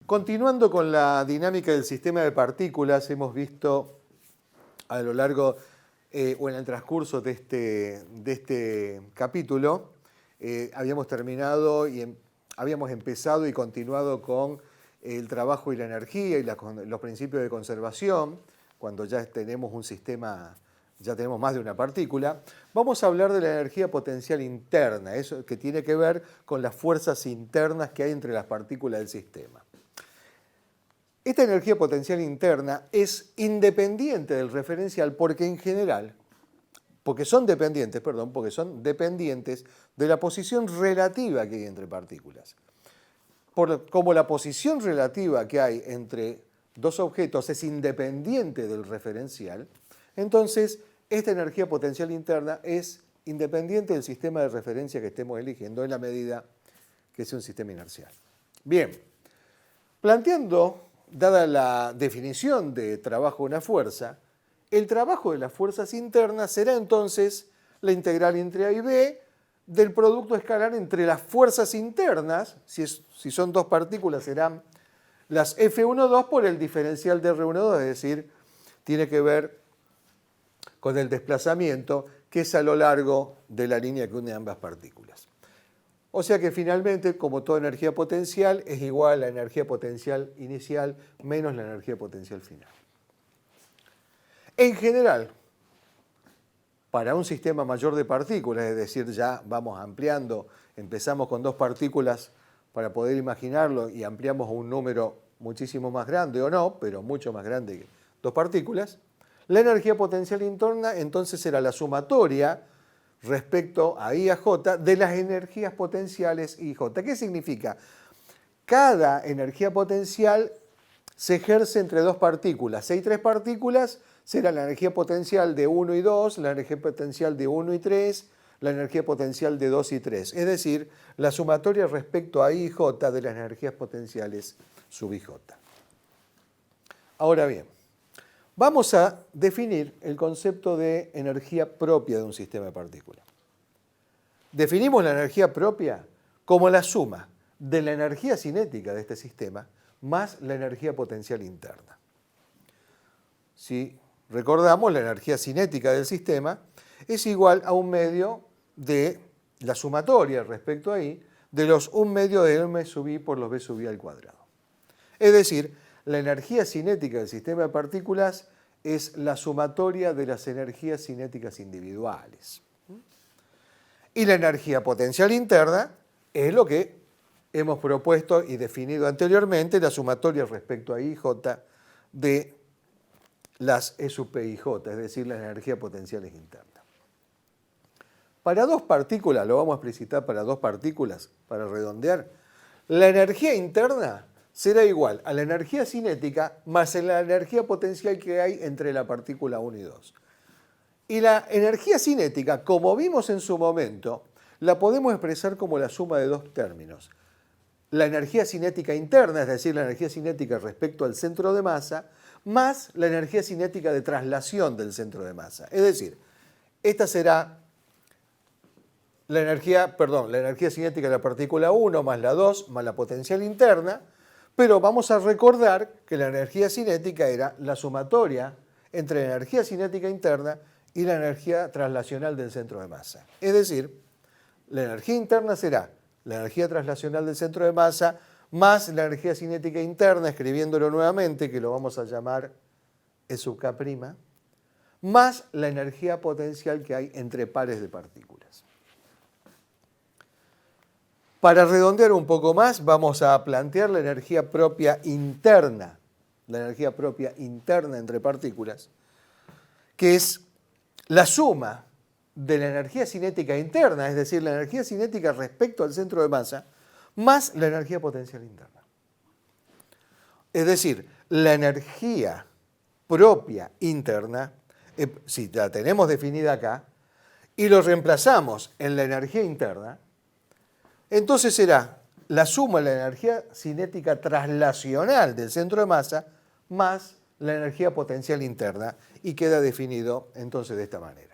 Continuando con la dinámica del sistema de partículas, hemos visto a lo largo o en el transcurso de este capítulo, habíamos terminado y habíamos empezado y continuado con el trabajo y la energía y los principios de conservación, cuando ya tenemos un sistema, ya tenemos más de una partícula. Vamos a hablar de la energía potencial interna, eso que tiene que ver con las fuerzas internas que hay entre las partículas del sistema. Esta energía potencial interna es independiente del referencial porque son dependientes de la posición relativa que hay entre partículas. Como la posición relativa que hay entre dos objetos es independiente del referencial, entonces esta energía potencial interna es independiente del sistema de referencia que estemos eligiendo en la medida que sea un sistema inercial. Bien, dada la definición de trabajo de una fuerza, el trabajo de las fuerzas internas será entonces la integral entre A y B del producto escalar entre las fuerzas internas, si son dos partículas serán las F1,2 por el diferencial de R1,2, es decir, tiene que ver con el desplazamiento que es a lo largo de la línea que une ambas partículas. O sea que finalmente, como toda energía potencial, es igual a la energía potencial inicial menos la energía potencial final. En general, para un sistema mayor de partículas, es decir, ya vamos ampliando, empezamos con dos partículas para poder imaginarlo y ampliamos a un número muchísimo más grande o no, pero mucho más grande que dos partículas, la energía potencial interna entonces será la sumatoria respecto a I a J de las energías potenciales I y J. ¿Qué significa? Cada energía potencial se ejerce entre dos partículas. Si hay tres partículas, será la energía potencial de 1 y 2, la energía potencial de 1 y 3, la energía potencial de 2 y 3. Es decir, la sumatoria respecto a I y J de las energías potenciales sub I J. Ahora bien, vamos a definir el concepto de energía propia de un sistema de partículas. Definimos la energía propia como la suma de la energía cinética de este sistema más la energía potencial interna. Si recordamos, la energía cinética del sistema es igual a un medio de la sumatoria respecto a I de los 1 medio de M sub I por los B sub I al cuadrado. Es decir, la energía cinética del sistema de partículas es la sumatoria de las energías cinéticas individuales. Y la energía potencial interna es lo que hemos propuesto y definido anteriormente, la sumatoria respecto a I y J de las E sub P y J, es decir, las energías potenciales internas. Para dos partículas, lo vamos a explicitar para dos partículas, para redondear, la energía interna será igual a la energía cinética más la energía potencial que hay entre la partícula 1 y 2. Y la energía cinética, como vimos en su momento, la podemos expresar como la suma de dos términos. La energía cinética interna, es decir, la energía cinética respecto al centro de masa, más la energía cinética de traslación del centro de masa. Es decir, esta será la energía cinética de la partícula 1 más la 2 más la potencial interna, pero vamos a recordar que la energía cinética era la sumatoria entre la energía cinética interna y la energía traslacional del centro de masa. Es decir, la energía interna será la energía traslacional del centro de masa más la energía cinética interna, escribiéndolo nuevamente, que lo vamos a llamar E sub K', más la energía potencial que hay entre pares de partículas. Para redondear un poco más, vamos a plantear la energía propia interna entre partículas, que es la suma de la energía cinética interna, es decir, la energía cinética respecto al centro de masa, más la energía potencial interna. Es decir, la energía propia interna, si la tenemos definida acá, y lo reemplazamos en la energía interna, entonces será la suma de la energía cinética traslacional del centro de masa más la energía potencial interna, y queda definido entonces de esta manera.